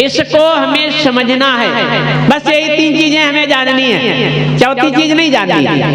इसको हमें समझना है। बस यही 3 चीजें हमें जाननी है, चौथी चीज नहीं जाननी है।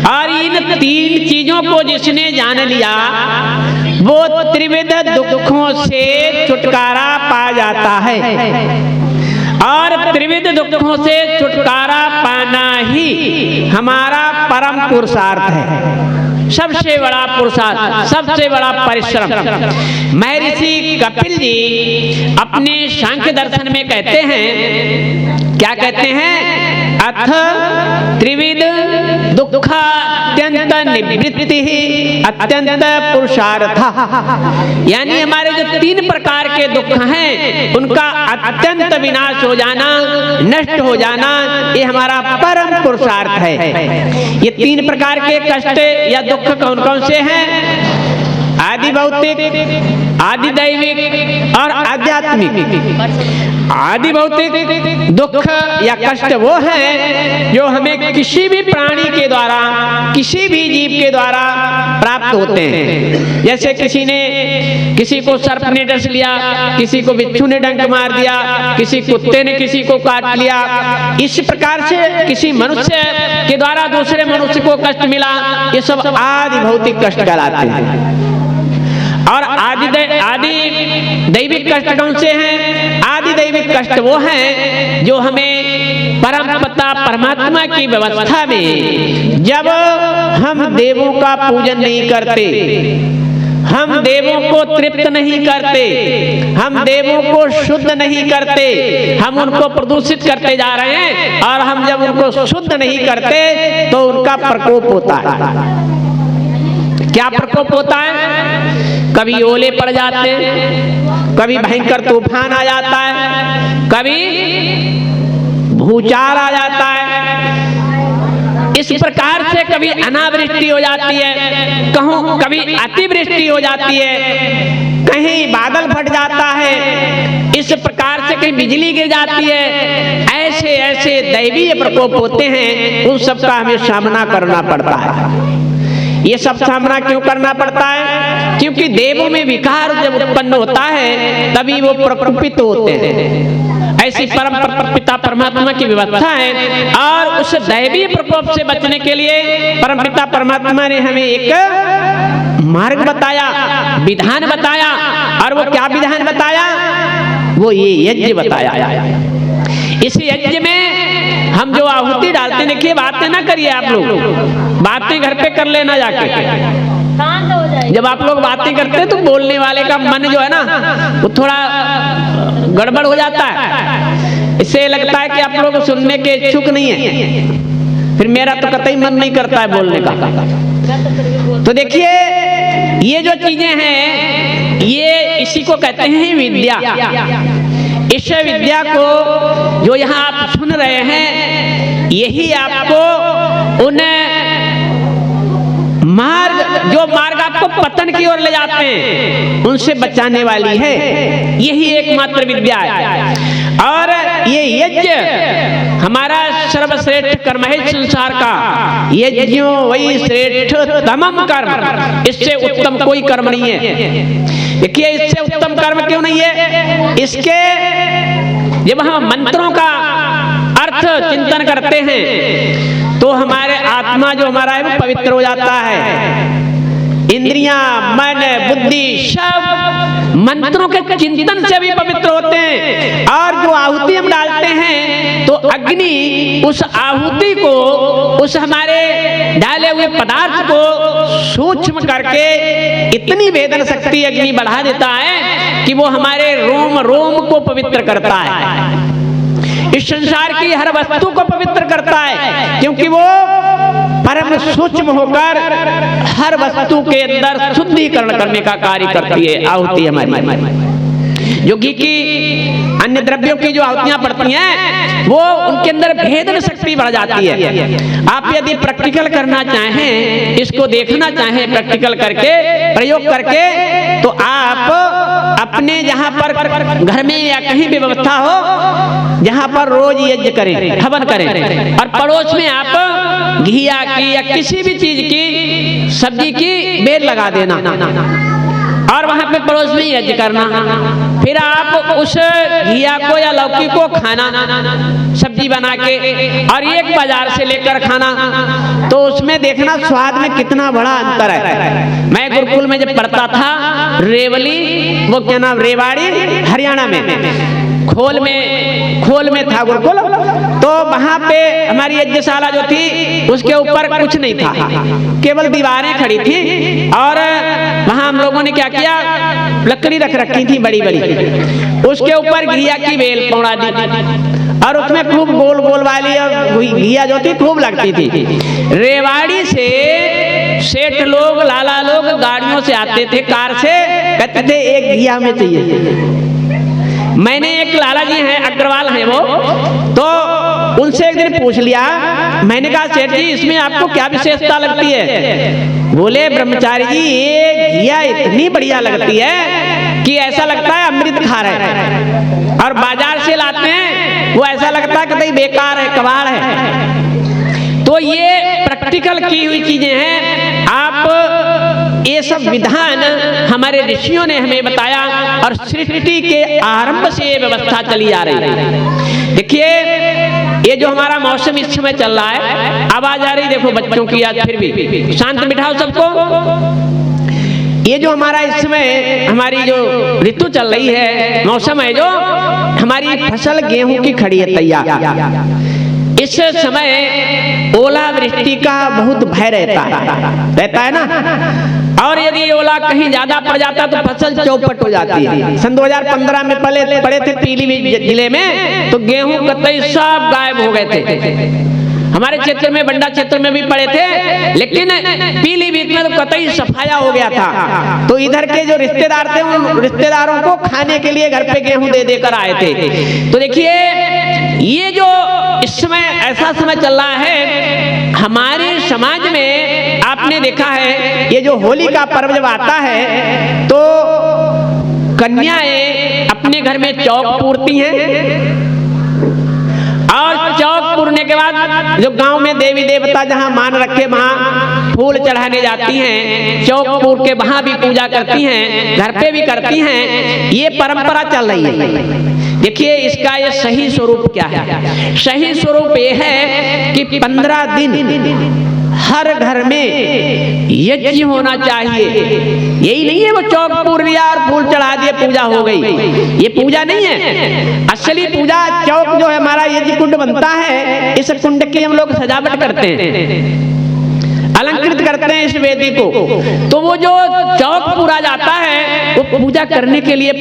और इन 3 चीजों को जिसने जान लिया वो त्रिविध दुखों से छुटकारा पा जाता है। और त्रिविध दुखों से छुटकारा पाना ही हमारा परम पुरुषार्थ है, सबसे बड़ा पुरुषार्थ, सबसे बड़ा परिश्रम। महर्षि कपिल जी अपने सांख्य दर्शन में कहते हैं, क्या कहते हैं? अथ त्रिविध दुःखात्यंत निवृत्ति अत्यंत पुरुषार्थ। यानी हमारे जो 3 प्रकार के दुख हैं उनका अत्यंत विनाश हो जाना, नष्ट हो जाना, ये हमारा परम पुरुषार्थ है। ये 3 प्रकार के कष्ट या दुख कौन कौन से हैं? आदि भौतिक, आदि दैविक और आध्यात्मिक। आदि भौतिक दुख या कष्ट वो है जो हमें किसी भी प्राणी के द्वारा, किसी भी जीव के द्वारा प्राप्त होते हैं। जैसे किसी को सर्प ने डस लिया, किसी को बिच्छू ने डंक मार दिया, किसी कुत्ते ने किसी को काट लिया। इस प्रकार से किसी मनुष्य के द्वारा दूसरे मनुष्य को कष्ट मिला, ये सब आदि भौतिक कष्ट कहलाते हैं। और आदि दैविक कष्ट कौन से हैं? आदि दैविक कष्ट वो हैं जो हमें परम पिता परमात्मा की व्यवस्था में, जब हम देवों का पूजन नहीं करते, हम देवों को तृप्त नहीं करते, हम देवों को शुद्ध नहीं करते, हम उनको प्रदूषित करते जा रहे हैं। और हम जब उनको शुद्ध नहीं करते तो उनका प्रकोप होता है। क्या प्रकोप होता है? कभी ओले पड़ जाते हैं, कभी भयंकर तूफान आ जाता है, कभी भूचाल आ जाता है। इस प्रकार से कभी अनावृष्टि हो जाती है, कभी अतिवृष्टि हो जाती है, कहीं बादल फट जाता है, इस प्रकार से कहीं बिजली गिर जाती है। ऐसे ऐसे दैवीय प्रकोप होते हैं, उन सब का हमें सामना करना पड़ता है। ये सब सामना क्यों करना पड़ता है? क्योंकि देवों में विकार जब उत्पन्न होता है तभी वो प्रकोपित होते हैं। ऐसी परम पिता परमात्मा की व्यवस्था है। और उस दैवीय प्रकोप से बचने के लिए परम पिता परमात्मा ने हमें एक मार्ग बताया, विधान बताया। और वो क्या विधान बताया? वो ये यज्ञ बताया। इस यज्ञ में हम जो आहुति डालते हैं, देखिए बातें ना करिए आप लोग, बातें घर पे कर लेना जाके। जब आप लोग बातें करते हैं तो बोलने वाले का मन जो है ना वो थोड़ा गड़बड़ हो जाता है। इससे लगता है कि आप लोग सुनने के इच्छुक नहीं है, फिर मेरा तो कतई मन नहीं करता है बोलने का। तो देखिए ये जो चीजें हैं ये इसी को कहते हैं विद्या। इस विद्या को जो यहाँ आप सुन रहे हैं यही आपको उन मार्ग आपको पतन की ओर ले जाते हैं उनसे बचाने वाली है। यही एकमात्र विद्या है। और ये यज्ञ हमारा सर्वश्रेष्ठ कर्म है संसार का। यज्ञो वही श्रेष्ठ तमम कर्म, इससे उत्तम कोई कर्म नहीं है। देखिए इससे उत्तम कर्म क्यों नहीं है? इसके जब हम मंत्रों का अर्थ चिंतन करते हैं तो हमारे आत्मा जो हमारा है वो पवित्र हो जाता है। इंद्रियां, मन, बुद्धि सब मंत्रों के चिंतन से भी पवित्र होते हैं। और जो आहुति हम डालते हैं तो अग्नि उस आहुति को, उस हमारे डाले हुए पदार्थ को सूक्ष्म करके इतनी वेदन शक्ति अग्नि बढ़ा देता है कि वो हमारे रोम रोम को पवित्र करता है। इस संसार की हर वस्तु को पवित्र करता है क्योंकि वो परम सूक्ष्म होकर हर वस्तु के अंदर शुद्धिकरण करने का कार्य करती है। आहुति हमारी जो घी की अन्य द्रव्यों की जो आहुतियां पड़ती हैं वो उनके अंदर भेदन शक्ति बढ़ जाती है। आप यदि प्रैक्टिकल करना चाहें, इसको देखना चाहें प्रैक्टिकल करके, प्रयोग करके, तो आप अपने जहां पर घर में या कहीं भी व्यवस्था हो जहां पर रोज यज्ञ करें, हवन करें, और पड़ोस में आप घिया की या किसी भी चीज की सब्जी की बेल लगा देना। और वहां पे पड़ोस में यज्ञ करना। फिर आप उस घिया को या लौकी को खाना सब्जी बना के, और एक बाजार से लेकर खाना, तो उसमें देखना स्वाद में कितना बड़ा अंतर है। मैं गुरुकुल में जब पढ़ता था, रेवली, वो क्या नाम, रेवाड़ी, हरियाणा में, खोल में था गुरुकुल। तो वहां पे हमारी यज्ञशाला जो थी उसके ऊपर कुछ नहीं था, केवल दीवारें खड़ी थी, और वहां हम लोगों ने क्या किया, लकड़ी रख रखी थी बड़ी बड़ी, उसके ऊपर घिया की बेल पौड़ा दी, और उसमें खूब गोल गोल वाली और घिया जो थी खूब लगती थी। रेवाड़ी से सेठ लोग, लाला लोग गाड़ियों से आते थे, कार से, कहते थे एक घिया में चाहिए। मैंने एक लाला जी हैं, अग्रवाल हैं वो, तो उनसे एक दिन पूछ लिया, मैंने कहा सेठ जी इसमें आपको क्या विशेषता लगती है? बोले ब्रह्मचारी जी ये घिया इतनी बढ़िया लगती है कि ऐसा लगता है अमृत खा रहे हैं, और बाजार से लाते हैं वो ऐसा लगता है कि भाई बेकार है, कबाड़ है। तो ये प्रैक्टिकल की हुई चीजें हैं। आप ये सब विधान हमारे ऋषियों ने हमें बताया, और सृष्टि के आरंभ से ये व्यवस्था चली आ रही है। देखिए ये जो हमारा मौसम इस समय चल रहा है, आवाज आ रही देखो बच्चों की, आज फिर भी शांत बिठाओ सबको। ये जो हमारा इस समय हमारी जो ऋतु चल रही है, मौसम है, जो हमारी फसल गेहूं की खड़ी है तैयार। इस समय ओलावृष्टि का बहुत भय रहता है ना, और यदि ओला कहीं ज्यादा पड़ जाता तो फसल चौपट हो जाती है। सन 2015 में पड़े थे पीलीभीत जिले में, तो गेहूं कतई सब गायब हो गए थे। हमारे क्षेत्र में, बंडा क्षेत्र में भी पड़े थे, लेकिन पीलीभीत में तो कतई सफाया हो गया था। तो इधर के जो रिश्तेदार थे, उन रिश्तेदारों को खाने के लिए घर पे गेहूं दे देकर आए थे। तो देखिए ये जो इस समय ऐसा समय चल रहा है हमारे समाज में, आपने देखा है ये जो होली का पर्व जब आता है तो कन्याएं अपने घर में चौक पूरती हैं, और चौक पूरने के बाद जो गांव में देवी देवता जहां मान रखे वहां फूल चढ़ाने जाती हैं, चौक पूर के वहां भी पूजा करती हैं, घर पे भी करती हैं। ये परंपरा चल रही है। देखिए इसका ये सही स्वरूप क्या है? सही स्वरूप ये है कि 15 दिन हर घर में यज्ञ होना चाहिए। यही नहीं है वो चौक पूर लिया और फूल चढ़ा दिए पूजा हो गई, ये पूजा नहीं है। असली पूजा चौक जो है हमारा यज्ञ कुंड बनता है, इस कुंड की हम लोग सजावट करते हैं, अलंकृत करते हैं इस वेदी को। तो वो जो चौक पूरा जाता है वो पूजा करने के लिए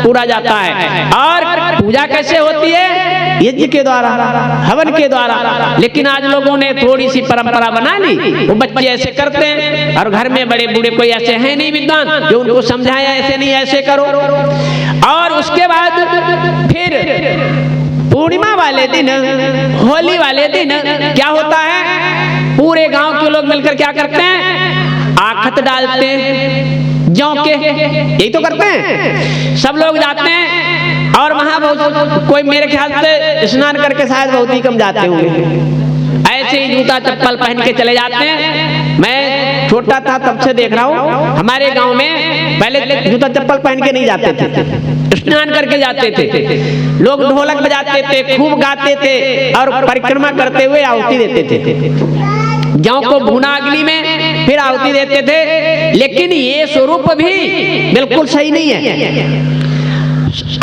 पूरा जाता है। और पूजा कैसे होती है? यज्ञ के द्वारा, हवन के द्वारा। लेकिन आज लोगों ने थोड़ी सी परंपरा बना ली, वो बच्चे ऐसे करते हैं, और घर में बड़े बूढ़े कोई ऐसे हैं नहीं विद्वान जो उनको समझाया ऐसे नहीं ऐसे करो। और उसके बाद फिर पूर्णिमा वाले दिन, होली वाले दिन क्या होता है? पूरे गांव के लोग मिलकर क्या करते हैं? आखत डालते हैं जौ के, यही तो करते हैं। सब लोग जाते हैं, और वहां बहुत कोई मेरे ख्याल से स्नान करके शायद बहुत ही कम जाते होंगे, ऐसे ही जूता चप्पल पहन के चले जाते हैं। मैं छोटा था तब से देख रहा हूँ, हमारे गांव में पहले जूता चप्पल पहन के नहीं जाते थे, स्नान करके जाते थे। लोग ढोलक बजाते थे, खूब गाते थे, और परिक्रमा करते हुए आहुति देते थे। जौ को भुना अग्नि में फिर आहुति देते थे। लेकिन ये स्वरूप भी बिल्कुल सही नहीं है।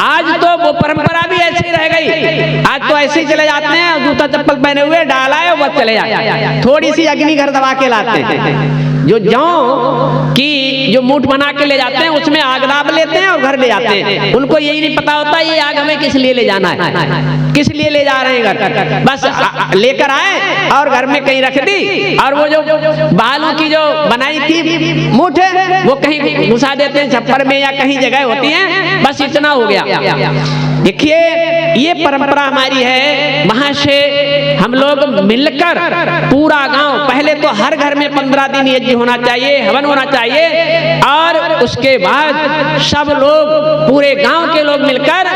आज तो वो परंपरा भी ऐसे ही रह गई। आज तो ऐसे ही चले जाते हैं, जूता चप्पल पहने हुए डाला है वो चले जाते, थोड़ी सी अग्नि घर दबा के लाते हैं। जो जौ की जो मूठ बना के ले जाते हैं उसमें आग दाब लेते हैं और घर ले जाते हैं। उनको यही नहीं पता होता ये आग हमें किस लिए ले जाना है, किस लिए ले जा रहे हैं घर। बस लेकर आए और घर में कहीं रख दी, और वो जो बालों की जो बनाई थी मूठ वो कहीं घुसा देते हैं छप्पर में या कहीं जगह होती है, बस इतना हो गया। देखिए ये परंपरा हमारी है। वहां से हम लोग मिलकर पूरा गांव, पहले तो हर घर में 15 दिन यज्ञ होना चाहिए, हवन होना चाहिए, और उसके बाद सब लोग, पूरे गांव के लोग मिलकर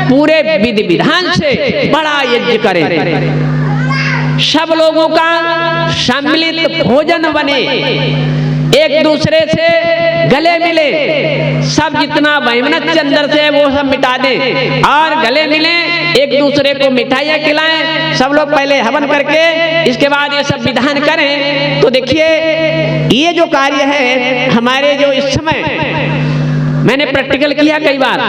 पूरे विधि विधान से बड़ा यज्ञ करें। सब लोगों का सम्मिलित भोजन बने, एक दूसरे से गले मिले, सब जितना वहीमनस के अंदर से वो सब मिटा दें और गले मिले, एक दूसरे को मिठाइयाँ खिलाएं, सब लोग पहले हवन करके इसके बाद ये सब विधान करें। तो देखिए ये जो कार्य है हमारे जो इस समय मैंने प्रैक्टिकल किया कई बार,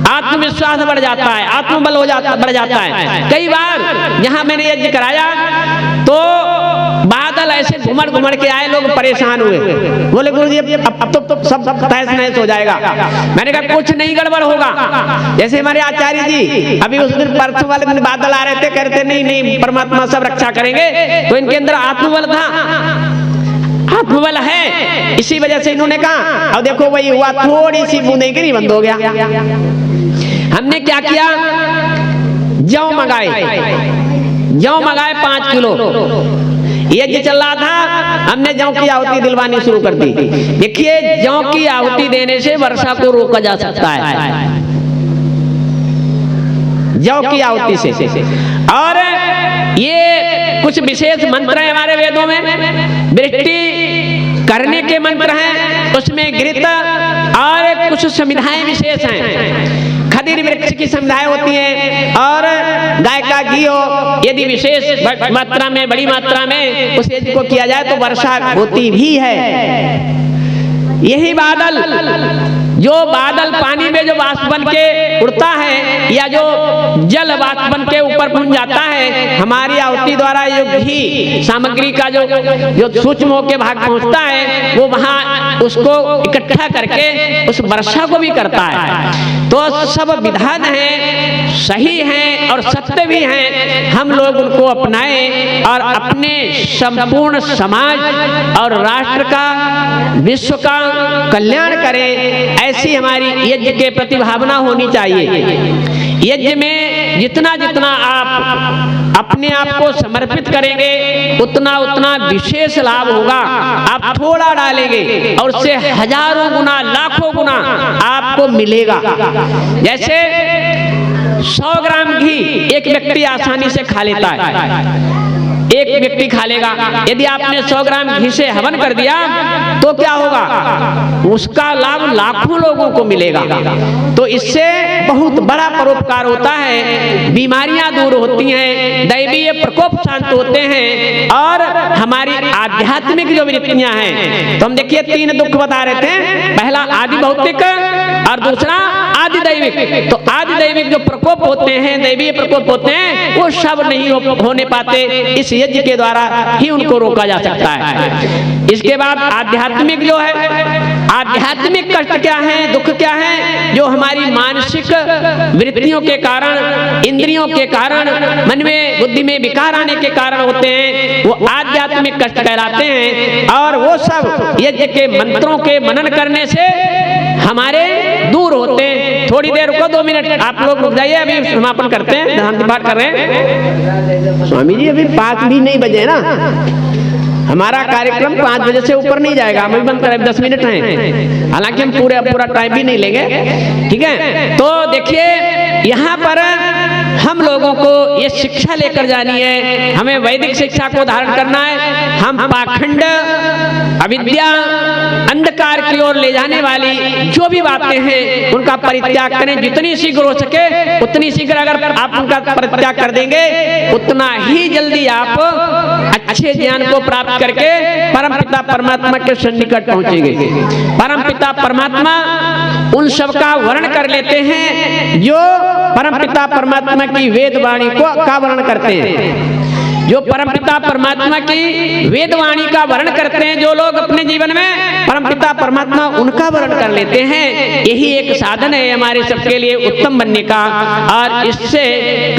आत्मविश्वास बढ़ जाता है, आत्मबल बढ़ जाता है। कई बार जहां मैंने यज्ञ कराया तो बादल ऐसे घुमड़ के आए, लोग परेशान हुए, बोले गुरुजी अब तो सब तहस नहस हो जाएगा। मैंने कहा कुछ नहीं गड़बड़ होगा। जैसे हमारे आचार्य जी अभी उस दिन परसों वाले दिन बादल आ रहे थे, कहते नहीं परमात्मा सब रक्षा करेंगे, तो इनके अंदर आत्मबल था, आत्मबल है, इसी वजह से इन्होंने कहा। अब देखो वही हुआ, थोड़ी सी बूंदे गिरी बंद हो गया। हमने क्या किया, जौ मंगाए 5 किलो, यज्ञ चल रहा था, हमने जौ की आहुति दिलवानी शुरू कर दी। देखिए जौ की आहुति देने से वर्षा को रोका जा सकता है, जौ की आहुति से। और ये कुछ विशेष मंत्र है हमारे वेदों में, वृष्टि करने के मंत्र हैं, उसमें घृत और कुछ संविधाएं विशेष हैं। खदीर वृक्ष की संविधाएं होती हैं और गाय का घी हो, यदि विशेष मात्रा में, बड़ी मात्रा में उस यज्ञ को किया जाए तो वर्षा होती भी है। यही बादल, जो बादल पानी में जो वाष्प बन के उड़ता है या जो जल वाष्प बन के ऊपर पहुंच जाता है, हमारी आहुति द्वारा जो घी सामग्री का जो सूक्ष्म होके भाग पहुंचता है, वो वहां उसको इकट्ठा करके उस वर्षा को भी करता है। तो सब विधान हैं, सही हैं और सत्य भी हैं, हम लोग उनको अपनाएं और अपने संपूर्ण समाज और राष्ट्र का, विश्व का कल्याण करें। ऐसी हमारी यज्ञ के प्रति भावना होनी चाहिए। यज्ञ में जितना जितना आप अपने आप को समर्पित करेंगे उतना उतना विशेष लाभ होगा। आप थोड़ा डालेंगे और उससे हजारों गुना, लाखों गुना आपको मिलेगा। जैसे 100 ग्राम घी एक व्यक्ति आसानी से खा लेता है, एक व्यक्ति खा लेगा। यदि आपने 100 ग्राम घी से हवन कर दिया तो क्या होगा, उसका लाभ लाखों लोगों को मिलेगा। तो इससे बहुत बड़ा परोपकार होता है, बीमारियां दूर होती हैं, दैवीय प्रकोप शांत होते हैं और हमारी आध्यात्मिक जो वृत्तियां हैं, तो हम देखिए 3 दुख बता रहे थे, पहला आदि भौतिक और दूसरा आदि दैविक। तो आदि दैविक जो प्रकोप होते हैं, दैवीय प्रकोप होते हैं, वो सब नहीं होने पाते, इस यज्ञ के द्वारा ही उनको रोका जा सकता है। इसके बाद आध्यात्मिक जो है, आध्यात्मिक कष्ट क्या है, दुख क्या है, जो हमारी मानसिक वृत्तियों के कारण, इंद्रियों के कारण, मन में, बुद्धि में विकार आने के कारण होते हैं, वो आध्यात्मिक कष्ट कहलाते हैं। और वो सब यज्ञ के मंत्रों के मनन करने से हमारे दूर होते हैं। थोड़ी देर रुको, 2 मिनट आप लोग रुक जाइए, अभी समापन करते हैं, ध्यान पाठ कर रहे हैं। स्वामी जी अभी 5 भी नहीं बजे ना, हमारा कार्यक्रम 5 बजे से ऊपर नहीं जाएगा, हम भी बंद करें, 10 मिनट हैं, हालांकि हम पूरा टाइम भी नहीं लेंगे, ठीक है। तो देखिए यहाँ पर हम लोगों को ये शिक्षा लेकर जानी है, हमें वैदिक शिक्षा को धारण करना है। हम पाखंड, अविद्या, अंधकार की ओर ले जाने वाली जो भी बातें हैं उनका परित्याग करें। जितनी शीघ्र हो सके उतनी शीघ्र अगर आप उनका परित्याग कर देंगे, उतना ही जल्दी आप अच्छे ज्ञान को प्राप्त करके परमपिता परमात्मा के सन्निकट पहुंचेंगे। परमपिता परमात्मा उन सब का वर्ण कर लेते हैं जो परमपिता परमात्मा की वेद वाणी का वर्ण करते हैं। जो परमपिता परमात्मा की वेदवाणी का वर्णन करते हैं, जो लोग अपने जीवन में परमपिता परमात्मा उनका वर्णन कर लेते हैं, यही एक साधन है हमारे सबके लिए उत्तम बनने का। और इससे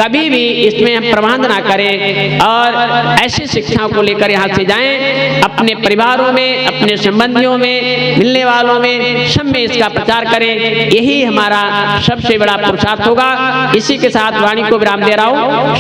कभी भी इसमें हम प्रबंध ना करें और ऐसी शिक्षाओं को लेकर यहाँ से जाएं, अपने परिवारों में, अपने संबंधियों में, मिलने वालों में, सब में इसका प्रचार करें। यही हमारा सबसे बड़ा पुरुषार्थ होगा। इसी के साथ वाणी को विराम दे रहा हूँ।